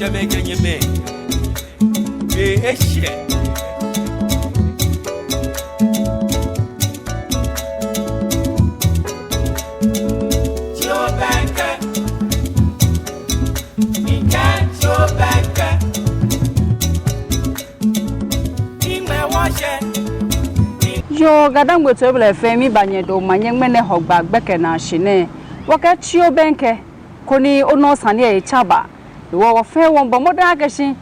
the making you me. Yo gadang botobele femi banyedo manyengmene hogba gbeke na shine waka chio benke koni ono sane e chaba wo fe won bomoda agashin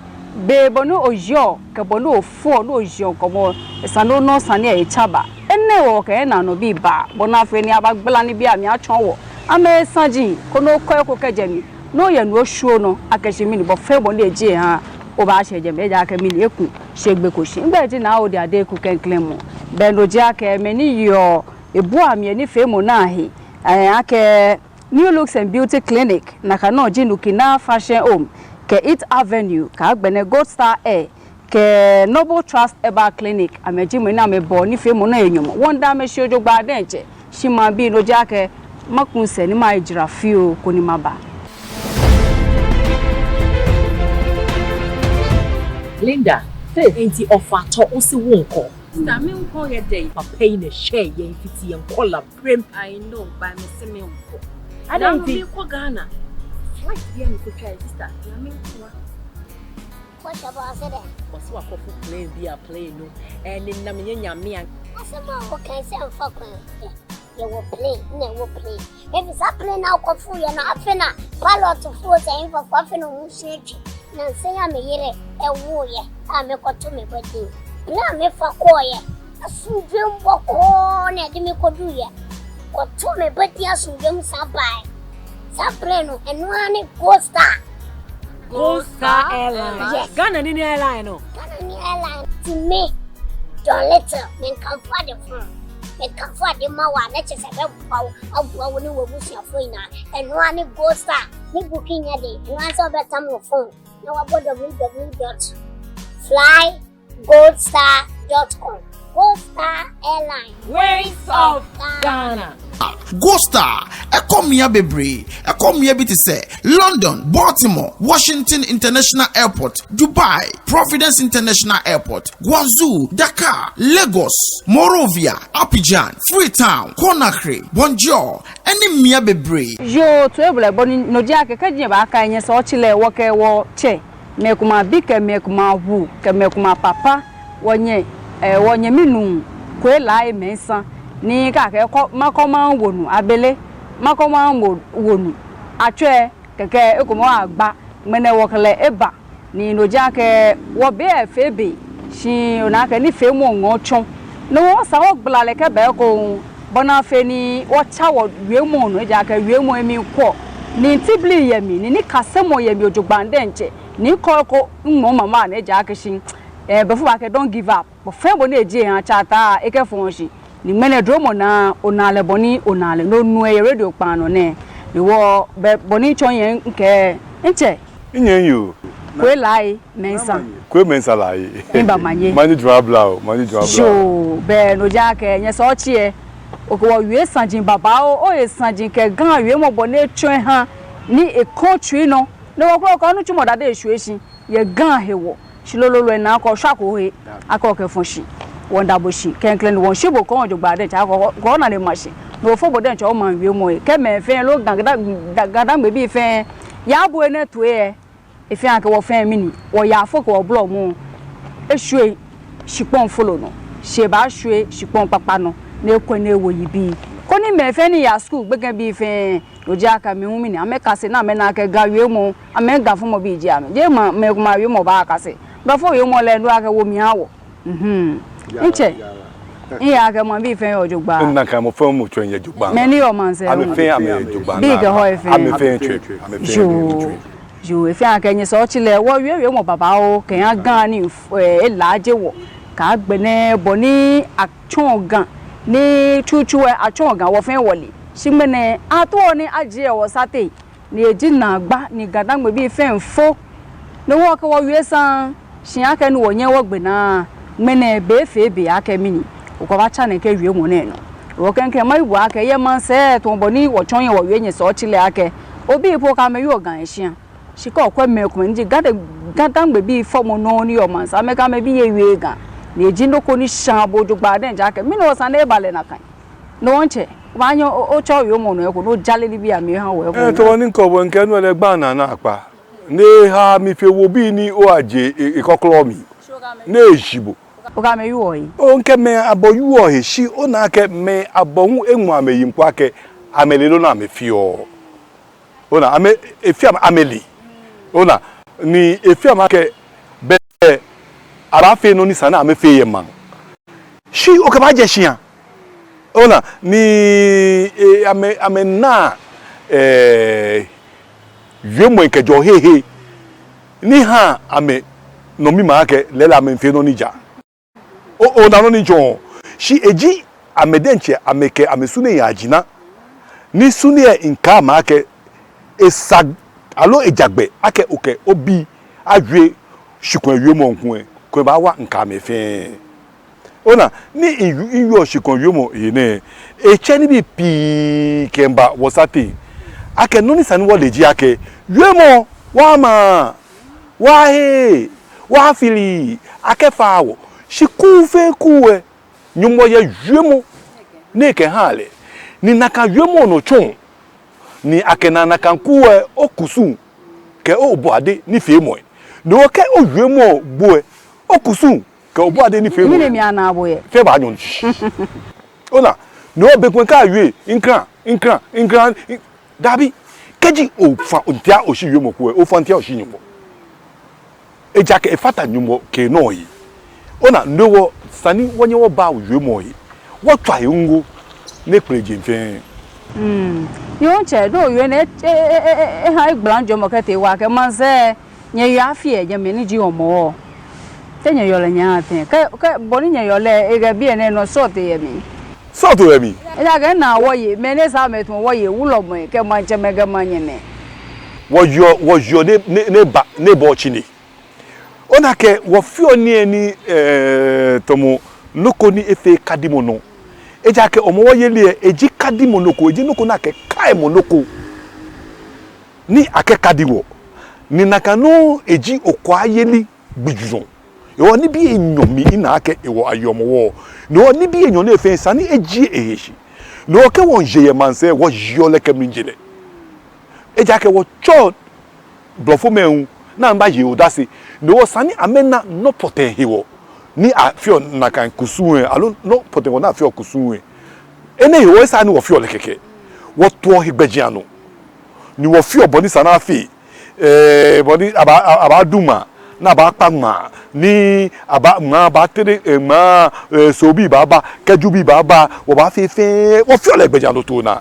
be bonu ojo ke bonu ofo no ojo komo sane ono sane e chaba enne wo ke na no bi ba bona fe ni abagbela ni bi ami atwon wo ame sanji kono ko kejemi no ye no hsuo no akashimi ni bo fe bonu eje ha o ba sheje meja aka mi ni eku segbe ko shi ngbe ti na o de ade ku kenklemu Benoji ake meni yo ebu ami ni femo na hi ake New Looks and Beauty Clinic na kano jinukina Fashion Home ke It Avenue ka agbene Gold Star Air ke Noble Trust Eba Clinic ameji mo na me bo ni femo na enyum wonda me shojo gba denje shima bi no jake makunse ni ma ejirafio ko ni maba Linda enti offer to osi wonko na me nko ye dey papa in a share ye fiti en kola prem I know by me se me nko I don't think ko Ghana flight be me ko try sister na me nko what about say that what's what for plane be a plane no and in na me nyame an asema ko kan say amfa kwan you will play no will play if it's a plane now ko fu ya na afena pilot fu say for afena mu sheki na say ya me yire ewu ye a me ko to me body na me fa koye asudwem boko na de me kodu ye ko to me body asudwem sabai sa pleno enu ani Gold Star Airline yes Ghana ni airline no Ghana ni airline to me don't let me come for the phone me come for the mawa na che se be pawo abuwa ni wo busia foina enu ani Gold Star ni booking ya de enu an so betam wo phone na wa www.flygoldstar.com Gold Star Airline Ways of Ghana Gold Star Ekomia Bebre Ekomia bitise London, Baltimore, Washington International Airport, Dubai, Providence International Airport, Guangzhou, Dakar, Lagos, Monrovia, Abidjan, Freetown, Conakry, Bonjour, any Mia Bebre. Yo to ebule boni no dia ke kaje ba aka enye so chile wo ke wo che mekuma bike mekuma wu ke mekuma papa wonye wonye minu kwela emensa ni ka ke makoma wonu abele makoma wonu atwe keke ekomo agba mene wokele eba ni no dia ke wo be efebe shi ona ke ni femu ngochon no wo sa wo gblale ke be ko bona fe ni wo cha wo wiemu no dia ke wiemu emi ko ni tibli yemi ni kasemo yemi ojogbande nche ni koko nmo mama na dia ke shin before I don't give up but fe bo na eje han chata e ke fon shi ni mene dromo na onale boni onale no nu e radio pan no ne ni wo boni chon yen nke nche nyen yo kwe lai mensa kwe mensa lai imba manye mani drabla jo be no ja ke yen so chie o ko wie sanjin baba o e sanjin ke gan wie mo boni chon han ni e country no wo ko no chumo dade esuesin ye gan hewo shilololo na ko swako he akọ ke fonshi wonda boshi kenklen won shibo ko ojogba de cha ko na le mashi no fo boden cha o man wie mo ke me fe lo gada me bi fe ya bo ene to e fe ake wo fe mini wo ya fo ko blog mu ehwe shipon follow no she ba hwe shipon papa no na ekọ na ewo yi bi ko ni me fe ni ya school gbege bi fe oji aka mi hu mini ameka se na me na ke ga wie mo amega fo mo bi ji ame je ma me kuma wie mo ba aka se before we mo le ndo aka wo mi awo nche iya aka mo bi fe ojogba nna ka mo fe mo twen ye jogba many o man se am fe am jogba big ho e fe am fe twe jo e fe aka nyi so chile wo wie mo baba o ke yan gan ni e laaje wo ka gbene bo ni achon gan ni chuchu e achon gan wo fe wole simene ato ni aje wo sate ni eji na gba ni gadangbe bi fe nfo no wo ka wo wie san shin aka ni wonye wo gbe na mene be fe be aka mini ko ba cha na ke wie mo ne no wo kenke mai bu aka ye man se to bo ni wo chon ye wo wie nye so chile aka obi ipo ka me yo gan ehia she call kwa me ko nji gadan gbe bi form no ni o man sa me ka me bi ye we ga na eji ndoko ni shan bojo gba den jake mi no san e bale na kan no nche wa nyo o cho yo mo no e ko no jale ni bi ami ha we ko to woni ko bo nke no le gba na na apa ne ha mi fe wo bi ni o aje ikoklo mi na ejibo o ga me yo yi o nke me aboyu o he shi o na ke me abonwu enwu ameyi mpo ake amelelo na me fi o ona ame efi am ameli ona ni efi am ake be ara fe no ni sana ame fe ye man shi o ka ba je shia ona ni ame na yemo nke jo hehe ni ha ame no mi ma ake lela ame fe no ni ja o na no ni jo shi eji amedenche ameke amesune ya ajina ni sune nka ma ake esa alo ejagbe ake oke obi adwe shikon yemo nkun ko ba wa nka mefe ona ni iyo shikon yemo yene eche ni bi pi kemba wasati ake no ni sani wo leji ake yemo wa ma wa he wa fili ake fawo shikufe kuwe nyumbo ye yemo ne ke hale ni naka yemo no chon ni akena naka kuwe okusu ke obuade ni femo no ke oyemo boe okusu ke obuade ni femo mi ana aboye fe ba nyon ona no be kwen ka yue inkran dabi keji o fa ontia o shi yemo kuwe o fa ontia o shi nyumbo ejake e fata nyumbo ke no yi ona no sani wonye wo ba yemo yi wo twa yungu ne preje mfe yo che do yo ne ha igbanjo mo kete wa ke man se nye yo afie je me ni ji omo te nye yo le nya atin ke boni nye yo le e ga bi ene no sort ye mi sort ye mi e da ga na wo ye me ne sa me tun wo ye wulo mo ke man che me ga man ne wo yo ne bo chini ona ke wo fio ni eni tomo loko ni efe kadimono eja ke omo wo ye le eji kadimonoko eji noko na ke kai monoko ni ake kadiwo ni nakano eji okwa yeli gbijujon yo ni bi enyo mi ina ake ewo ayomo wo no ni bi enyo na efe sani eji eheshi no ke won je ye manse wo yo le ke minjele eja ke wo cho blofo meun na mba ye odase no sani amena no poten hiwo ni afio na kan kusuwe alo no poten na afio kusuwe ene hiwo sani wo fio le keke wo to higbejiano ni wo fio boni sana afi boni aba duma na ba pagma ni aba ma ba tere ma sobi baba kejubi baba wo ba fefe wo fio le gbejiano to na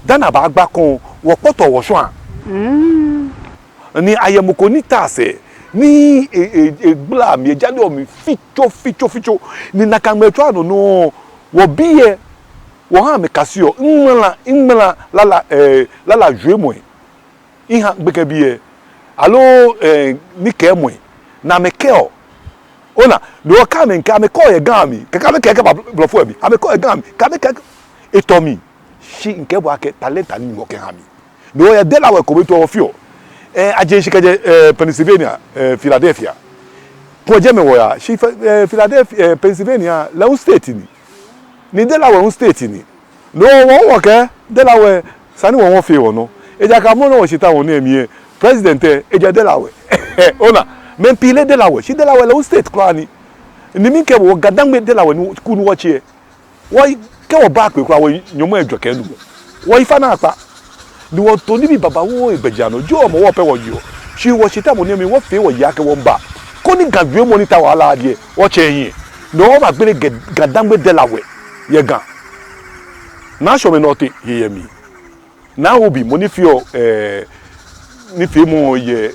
dan aba gba kon wo poto wo so an ni ayemoko ni tase ni egbla mi ejade o mi ficho ni nakametwa ano no wo biye wo ha me kasio nmela lala juemo iha gbeke biye alo ni kemwe na mekeo ona do ka me nka me ko ye gami kaka me keke blofo bi ame ko ye gami ka me keke etomi shi nke bo ake talent ani mo ke hami do ye de la we ko beto ofio ajenshi kaje Pennsylvania Philadelphia ko je me wo ya shi Philadelphia Pennsylvania la state ni Delaware state ni no wo ke Delaware sani wo fe wo no eja ka mo no wo shita wo na emi president eja Delaware ona men pile Delaware shi Delaware la state kra ni mi ke wo gadangbe Delaware ni ku ni wo che wo ke wo back kra wo nyomo edwo ke lu wo ifa na apa ni wo to ni bi baba wo ebejano jo mo wo pe wo yo shi wo shita mo ni emi wo fe wo ya ke wo mba ko ni gadwe monitor wala ade wo che yin no ma gbere gadangbe Delaware ye gan na show me nothing hear me na obi mo ni fio ni fi mo ye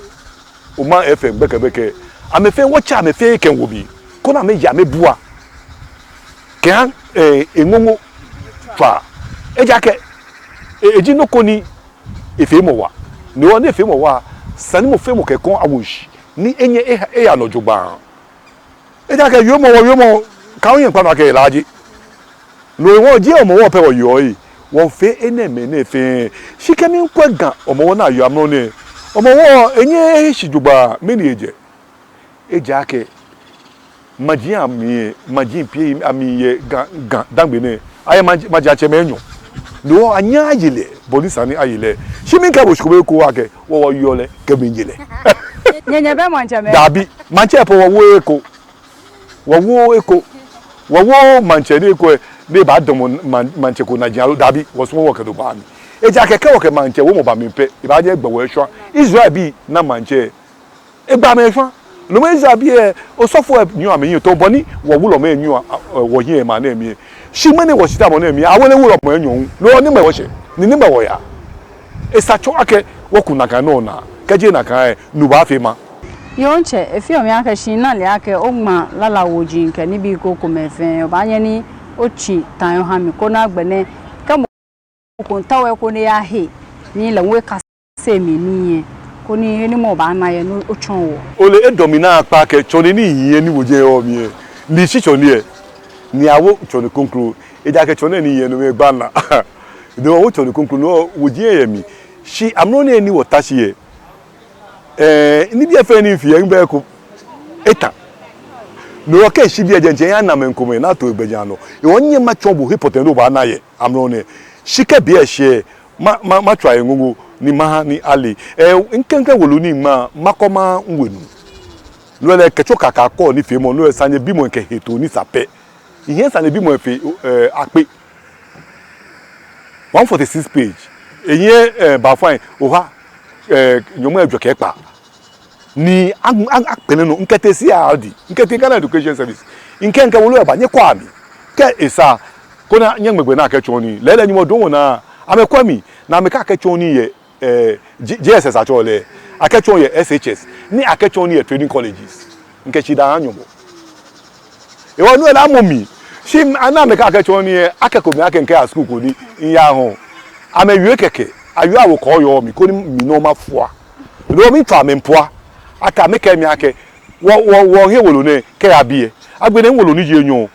o ma fm beke ame fe wo cha me fe ken wo bi ko na me ya me bua kan engongo fa eja ke eji no ko ni efe mo wa ni won efe mo wa sani mo fe mo ke kon awushi ni enye ya no jogba eja ke yo mo ka yin pa na ke laaji no won je omo wo pe wo yo yi won fe eneme na fe shikemi nkwa gan omo wo na yo amro ne omo wo enye shijuba meni eje ake maji pie ami ye dangbe ne aye maji ache menyo no anya ayile polisa ni ayile shiminka bo shikobe ko ake wo yole kebenjele nyenye be manche me dabi manche po wo manche ni ko ne ba domo manche ko na jalo dabi wo so wo ke do ba mi eje ake wo ke manche wo mo ba mi pe e ba je gbo wo ehwa Israel bi na manche e gba me ehwa no me zabi e osofo nyu amenyi to boni wo wulo me nyu wo yin ma na emi shi mane wo sita mo na emi awole wulo mo enyu no ni me wo she ni me wo ya esacho ake wo kunaka no na kaje na kan nu ba fe ma yonche efi omi aka shin na le ake ogma lala woji nke ni bi ko mefe obanye ni ochi tan ha mi ko na gbene kamo ko ntawe ko ne ya he ni le we ka se mi ni ko ni eni mo ba na ye no ochon wo ole edomina pa ke choni ni yin ni woje o mi ni shi choni e ni awo choni konkuru eja ke choni ni yin no me gba na do wo choni konkuru no woje ye mi shi amno ni eni wo tashi ye ni bi efe ni fi en be ko eta no ke shi bi eje ya na men ko me na to egbeja no e wonye ma chombo hipoten do ba na ye amno ni shi ke bi e she ma try ngugu ni maha ni ali nkenke wolu ni ma makoma nwenu lo le kecho kaka ko ni fe mo no sanye bimo nke heto ni sape ihe sanye bimo fe ape 146 page eyin ba fine oha nyomo adwoke pa ni akpene no nkete si aldi nkete Ghana Education Service nkenke wolu e ba nye kwa mi ke isa kona nyemegbe na kecho ni lele nyimo don na amekwami na ameka kecho ni ye JSS achole akecho ye SHS ni akecho ni ye training colleges nkechi da anyomo e wonu ela momi shi ana ameka akecho ni akekomi akenke a school ko ni iya ho amewie keke ayu awo ko yo mi ko ni mi no mafua do mi fa me mpoa aka meka mi ake wo he wolo ne ke abie agbene wolo ni je enyo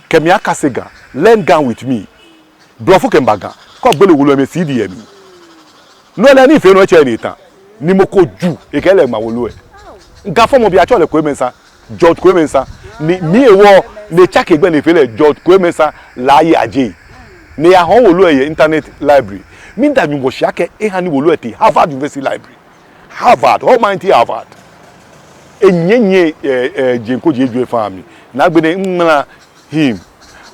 kemi aka sega learn gun with me brofo kembaga ko gbele wolo me CDM no le ni fe no che ni tan ni mo ko ju ekele ma wolo e nka fo mo bi acho le ko emensa George ko emensa ni mi ewo le chake egbe ni fe le George ko emensa laaye aje ni ya hon wolo e internet library mi da mi bo shake e ha ni wolo e ti Harvard University Library Harvard almighty Harvard enyenye jenko jeju family na gbene nna him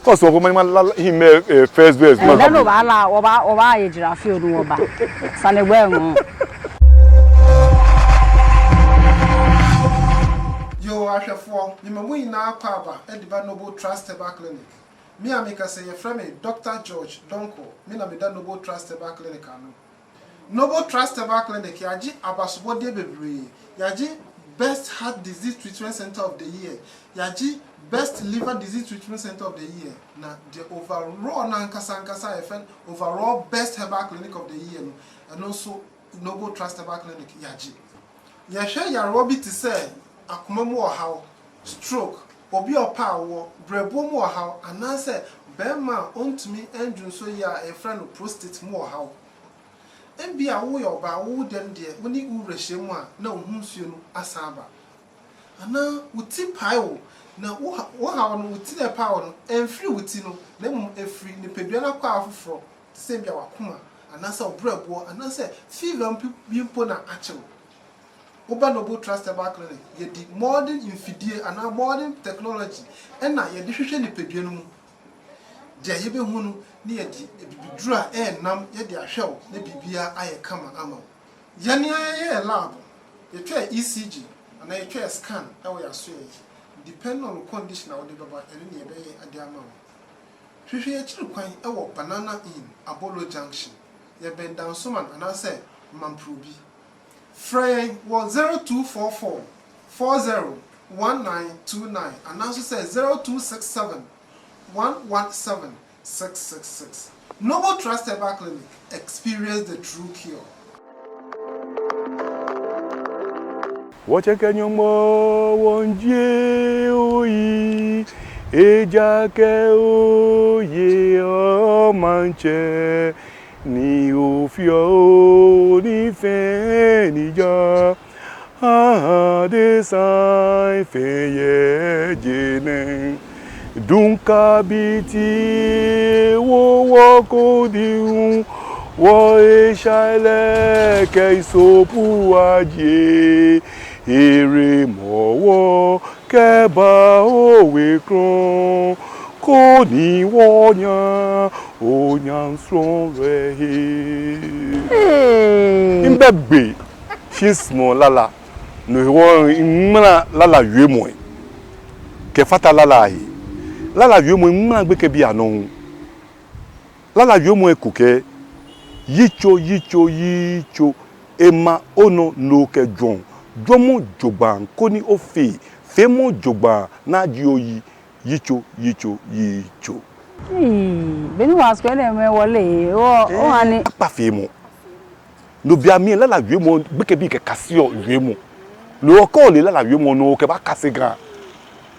cause of my him first verse no ba la oba ye giraffe odu oba sane gbe won yo ahwefo ni mamu ina akwa aba ediba Noble Trust Herbal Clinic me ameka say your friend Dr. George Donko me na me da Noble Trust Herbal Clinic anu Noble Trust Herbal Clinic yaji abasobo de bebre yaji best heart disease treatment center of the year yaji best liver disease treatment center of the year na the overall na nkasa efen overall best herbal clinic of the year no and also Noble Trust Herbal Clinic yaji yahwe yaro bi ti say akoma mu ohaw stroke obi opa wo brebo mu ohaw anase bema ontumi endwunso ya e friend prostate mu ohaw embi awo yo ba wo dem de woni urehye mu a na ohunsuo no asaba ana uti paiwo na wo ha no uti na pa no enfri uti no na mum efri ni pedua na kwa afoforo se bia wakoma anase obrabo anase fever mpo na achew Oba Noble Trust Herbal Clinic ye di modern infidie ana modern technology na ye di hwehwe ni pedua no mu je ye be hunu ni ye di bibidura nam ye di ahwew na bibia aye kama ama ye ne ye lab ye twa ECG ana ye twa scan e wo ya so ye depend on the condition of the baba ene ne be ye ade ama wo hwehwe ye kiri kwan e wo Banana Inn Apollo Junction ye ben dansoman ana say mamprobi Frey was 0244 401929 and also says 0267 117 666. Noble Trust Herbal Clinic. Experience the true cure. Wacha kanyomo wonje oyi ejake oye o manche ni ofio ni fe ni ja de sai fe ye jene dunka biti wo ko di wo e shale ke so pu aje ere mo ke ba o we kron ko ni wo nya o nya so re imbegbe she small lala no wo imra lala yue mo ke fata lala yi lala yue mo imra gbe ke bi anon lala yue mo ekuke yicho ema ono no ke jon jomo jogban ko ni o fe mo jogban na ji oyi yicho beni was ko le me wole o ani pa fe mo no bia mi lala yue mo gbe ke bi ke kasio yue mo lo ko le lala yue mo no ke ba kase gan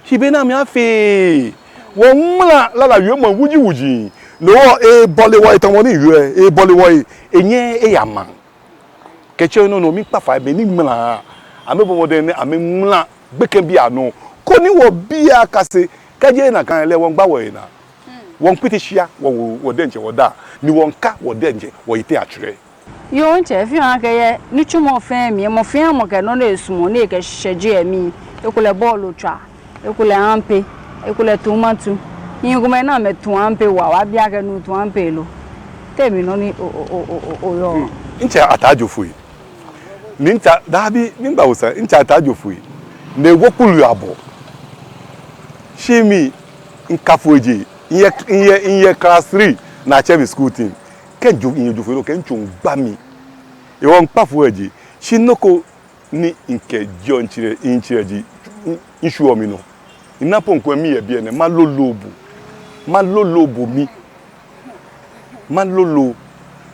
hibe na mi afe wo mla lala yue mo wuji no e bole wo itan woni yue e bole wo enye e yaman keche no mi pa fa be ni mla amebo mo de ni amemla gbeke bi anu ko ni wo bia kase kaje na kan le won gba wo ina won pitishia wo denje wo da ni won ka wo denje wo ite atwere yo nche fi an ke ni chumo fe mi mo fe mo ke no na esumo na ke hyeje mi ekule ball twa ekule ampe ekule tomatu yingume na me to ampe wa bia ke no to ampe lo temi no ni o yo nche atajo fu ni ncha dabi ngba wo sa ncha atajo fu ne wokulu abo shimi nkafoje iye class 3 na chemi school team kenjo inyejo fero kencho ngba mi e won pafo eje shinoko ni nke jo nchire ji isu omi no inapo nko mi e bi ene malolobu mi malolo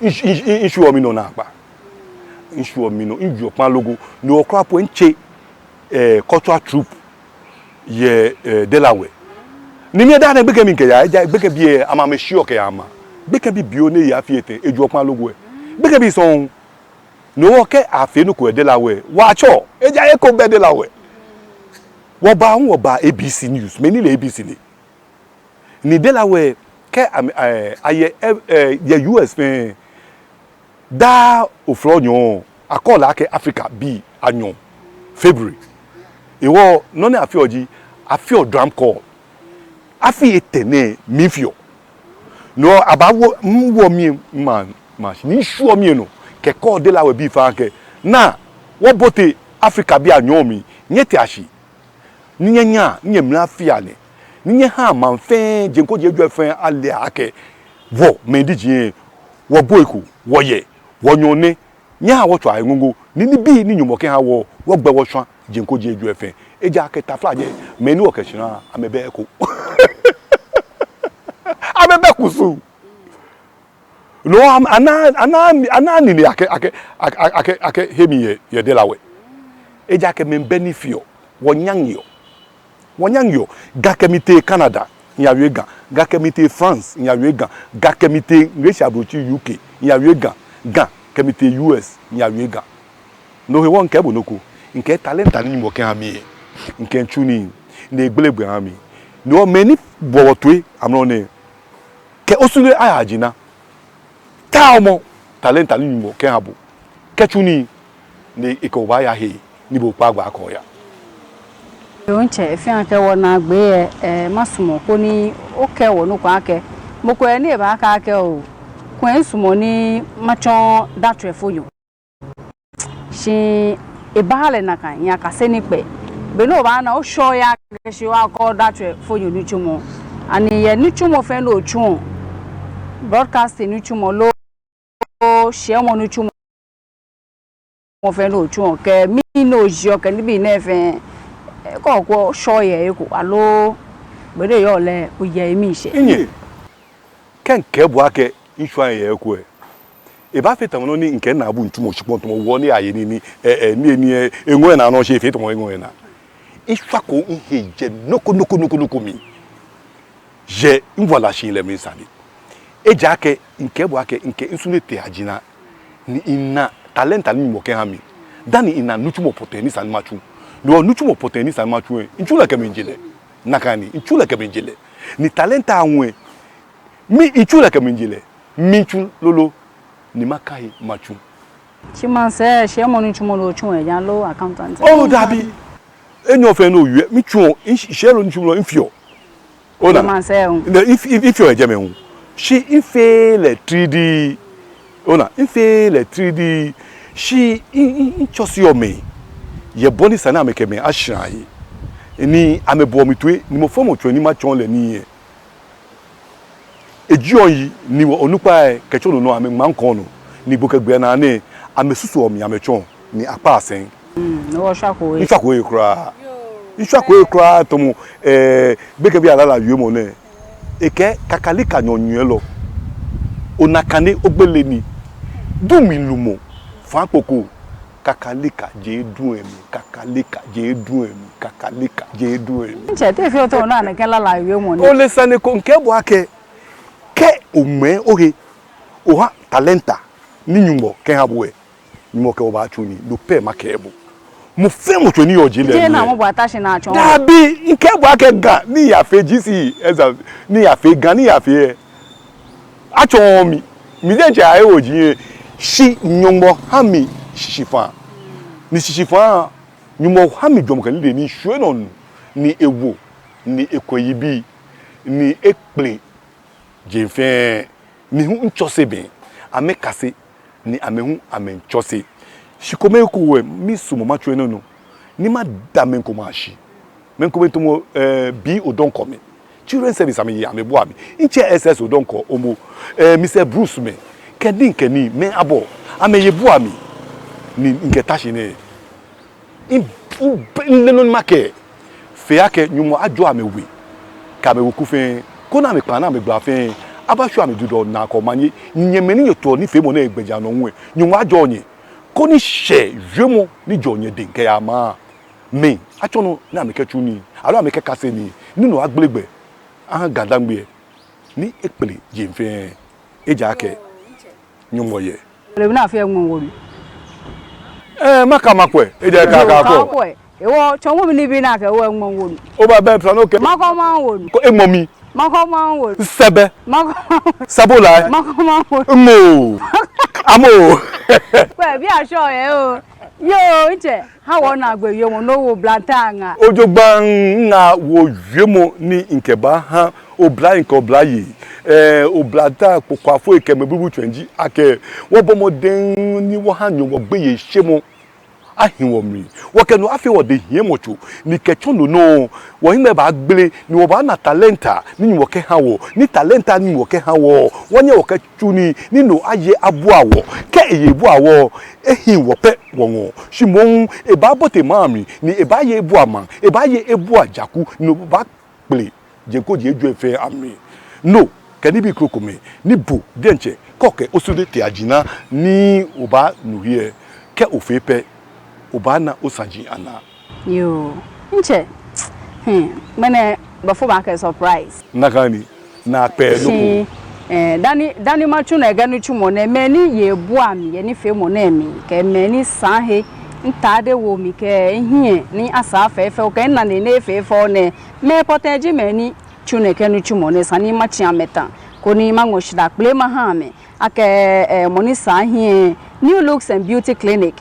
isu omi no na agba isu omi no inju opan logo ni okrapo nche cultural troop ye Delaware ni mi da na gbeke mi nke ya eja gbeke bi amame sure ke ama gbeke bi bio ne ya fiete eju opan logo e gbeke bi so no ke afenu ko Delaware wa cho eja e ko be Delaware wo ba ABC News me ni le ABC ni Delaware ke aye ye US fen da ofronyo akola ke Africa bi anyo February iwo no na afio drum call afi etene mifio no abawo mwo mi man ni sure mi no ke call Delaware bi fa ke na wo bote Africa bi anyo mi nyete ashi ninya mla fiale ninya ha man fe jenko jeju efen ale ake wo mendiji wo boiku wo ye wo nyone nya wo twa ngungu ni bi ni nyumo ke ha wo gbe wo swan jenko jeju efen eja ke taflaje meni wo keshina amebe eko amebe kusu no ana ni ake hemi ye Delaware eja ke men benefio wo nyangyo gakemite Canada nyawega gakemite France nyawega gakemite Russia brochi UK nyawega ga kemite US nyawega no he won ke bonoko nke talent ani mo ke ami nke chuni na egbelegbe ami no many bowotwe amno ne ke osule ayajina ta omo talent ani mo ke habo ke chuni ne ikoba ya he ni bo pa agba akoya yo nche fi an ke wona gbe masumo ko ni o ke wonu kwa ke mo ko ni ba ka ke o kwen sumo ni macho datre foyo shi ibale na kan ya ka se ni pe be no ba na o sho ya ke shi wa ko datre foyo ni chumo ani ye ni chumo fe no chun broadcast ni chumo lo share mo ni chumo mo fe no chun ke mi no jo ke ni bi na fe ko sho ye ko alo gbede yo le o ye mi se inye ken ke bu ake insua ye ko e ba fetan no ni nke na abu ntumo chipon to wo ni aye ni ni enwe na no she fe to enwe na insua ko nheje noko mi je nvola shin le mi sani e ja ke nke bu ake nke nsunete ajina ni ina talenta ni mo ke ha mi dani ina nuchumo poteni san machu no nuchumo poteni san machu nchula ke menjele nakani nchula ke menjele ni talenta anwe mi nchula ke menjele minchu lolo ni makai machu chimanse shemo nchumo lo chun ya lo accountant oh dabi enyo fe no yue mi chu shelo nchumo infio ona chimanse if you ejeme hu she ife le 3D ona ife le 3D she in chosi o me ye boni sana me keme ashai ni amebo mi tue ni mo fomo tue ni ma chon le ni e ejion yi ni onupa e kecho no ame man kon no ni bokagbe na ne amesusu o mi amechon ni apa asen no shako e shako e kra shako e kra to mo beke bi alala yue mo ne eke kakalika nyonyu lo onakane ogbele ni dumi lumo fankoko kakalika je dun emi kakalika je dun emi kakalika je dun emi nche te fi o to na ke lala yue mo ni o le sane ko nke bo ake ke ome oge oha talenta ni nyumbo ke ha bo e nyumbo ke oba chu ni do pe makebo mo fe mo to ni oje le je na mo bo atashi na achon dabi nke bo ake ga ni ya fe gc eza ni ya fe ga ni ya fe achon mi de je aye oji shi nyumbo ha mi shifa ni shifa nyumbo ha mi dwom kan le ni hwe no ni ewo ni ekoyibi ni ekple jefe ni hu nchose ben ame kase ni ame hu ame nchose shikome ku we mi sumo ma twe no ni ma da men ko ma shi men ko beto mo bi odonko me children service ame ya me bo ami nche ss odonko omo Mr Bruce me keni me abo ame ye bo ami ni ngetashi ne in lenon make fe ake nyumo ajo ame we ka me woku fe ko na me pa na me gba fe abashu ame dudo na ko manye nyemeni yeto ni fe mo na egbeja no nwe nyumo ajo onye ko ni she jemo ni jonye de nke ya ma me achono na me kechu ni alo me kekase ni ninu agbelegbe aha gadangbe ni ekpele jemfe eja ake nyumo ye le na fi enwon wo maka makwe eja ka ko ewo chonwo mi ni bi na ka wo enwon wo o ba be plan okay mako ma wo ko emomi mako ma wo sebe mako sabola mako ma wo mo amo we bi aso ye o yo nche ha wo na agbe yo mo no wo blantanga ojogban na wo yemo ni nkeba ha obla nke obla yi oblata pokwafo ikeme bubu twenji ake wo bomo den ni wo hanyo wo gbe ye shemo ahinwo mi wo kenu afi wo de hiemocho ni kechono no wo hime ba gbele ni wo ba na talenta ni wo ke hawo ni talenta ni wo ke hawo wonye wo ke chuni ni no aye abu awo ke eye bu awo ehin wo pe wonwo shimon e ba bote mami ni e ba ye ebu ama e ba ye ebu ajaku no ba gbele jenko je eju efe ami no keni bi krokome ni bu denche koke osude te ajina ni oba nuhie ke ofepe obana osanji ana yo nche mene before back surprise nakani na pe loko dani machu na ga nu chumo na meni ye bu ami ye ni fe mo na mi ke meni sahe ntade wo mi ke hie ni asa fefe o ke na ne fefe ne me poteji meni chune ke nu chumo ne sani machi ameta ko ni mango shida kple mahame ake moni sahe New Looks and Beauty Clinic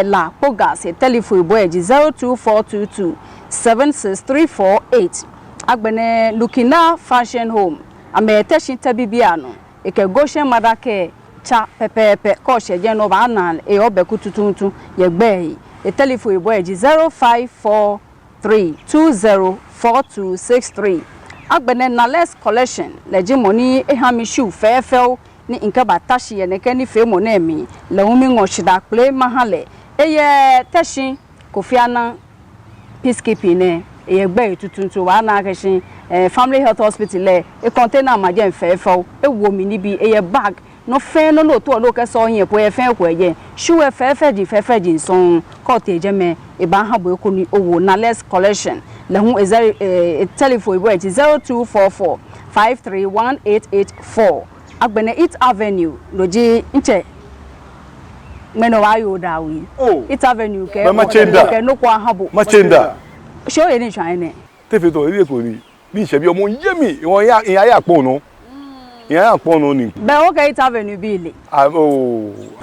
la pogas telephone boy 02422 76348 agbene Lukina Fashion Home ameteshi tabibiano eke Goshen Madake cha pepepe ko sheje no ba na obeku tutuntu yegbe telephone boy 0543204263 agbene Nales Collection leji money ehamishu fefel ni inka batashi ye ne keni fe mo na mi le humi ngo shida kle mahale eye teshi kofiana peacekeeping ne eye gbe tutuntu wa na keshin Family Health Hospital le e container ma je fefo e wo mi ni bi eye bag no fe no lo to lo ke so yin po e fe ko eye shu e fefe di son ko te je me e ba ha bo ko ni owo na less collection le hu telephone bo 0244 531884 agbene It Avenue loji nche meno wa yo da we it avenue ke no kwa habo machenda show ye ni twan ne tefe to ri ko ni bi se bi omo yemi won ya pon no ya pon no ni be o ke it avenue bi le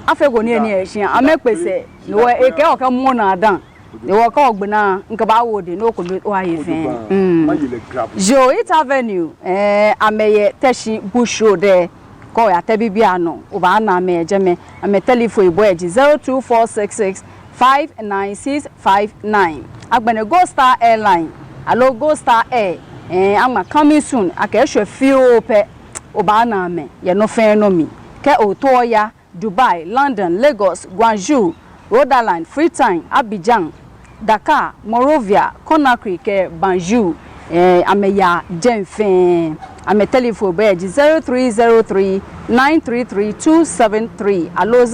afego ni eni e hia amepese no e ke o ka mo na adan e wo ka ogbina nka ba wo de no ko o aye fen jo it avenue ameye teshi bush road ko ya tebibia no o ba na me ejeme ame telephone ibo eji 024665969 agbene Go Star Airline alo Go Star Air ama coming soon aka ehwe fio pe o ba na me ye no fen no mi ke o to ya Dubai, London, Lagos, Guangzhou, Rhode Island, Freetown, Abidjan, Dakar, Monrovia, Conakry, ke Banjul, ameya Jenfen, ame telephone badge 0303-933-273, allo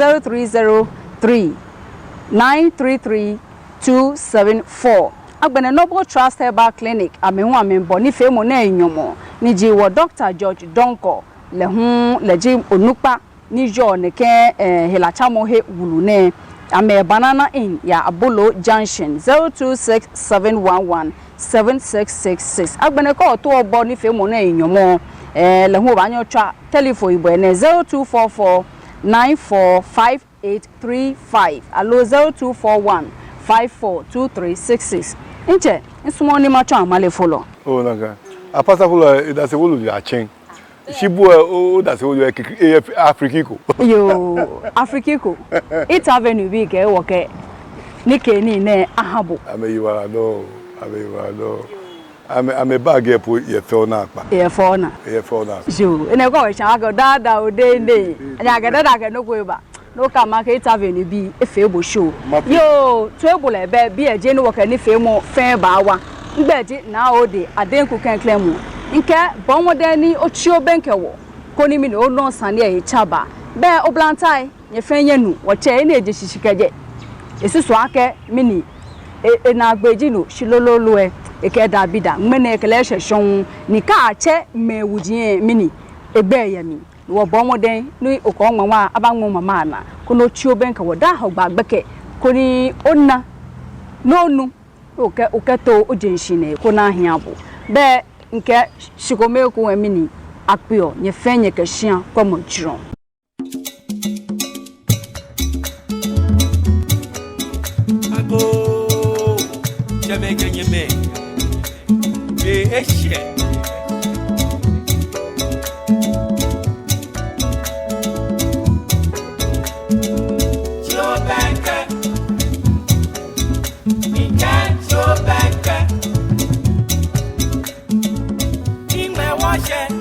0303-933-274. Agbene Noble Trust Herbal Clinic, ame hu ame mbo ni fe mo na enyomo, ni ji wo Dr. George Donko, le hun le ji onukpa, ni jo ne ke helachamo he wulune ame Banana Inn ya Abolo Junction 0267117666 agbene ko to obo ni fe mo na enyomo le hu ba nyo twa telephone ibo ne 0244945835 allo 0241542366 nche nsumo ni ma twa amale follow naga apasa follow da se wolu ya chen Shibu o da se wo Afrikiko. Yo, Afrikiko. It avenue bi ke wo ke nike ni ne ahabo. Ame yiwa no. Ame bag e po ye fe ona pa. Ye fe ona. Jo, ene ko we sha ga da o de nde. Anya ga da ke no ko ba. No ka ma ke it avenue bi e fe bo show. Yo, table e be bi e je ni wo ke ni fe mo fe ba wa. Ngbeji na o de adenku kan claim nke bomodeni ochio benkewo koni mi no no sane e chaba be oblantai ye fenyenu wo che na eje shishikeje esiso ake mini na agbeji no shilololo e ke da bida mmene ekele hwehwon ni ka ache mewujie mini ebe ya mi wo bomoden ni okonwanwa abanwo mama na kono ochio benkewo da hogba gbeke koni onna nonu oke to ojenshine kona ahiabo be nke shikomeku emini akpio nye fenye ke shian como jron ago jame kenye me be eshe yeah.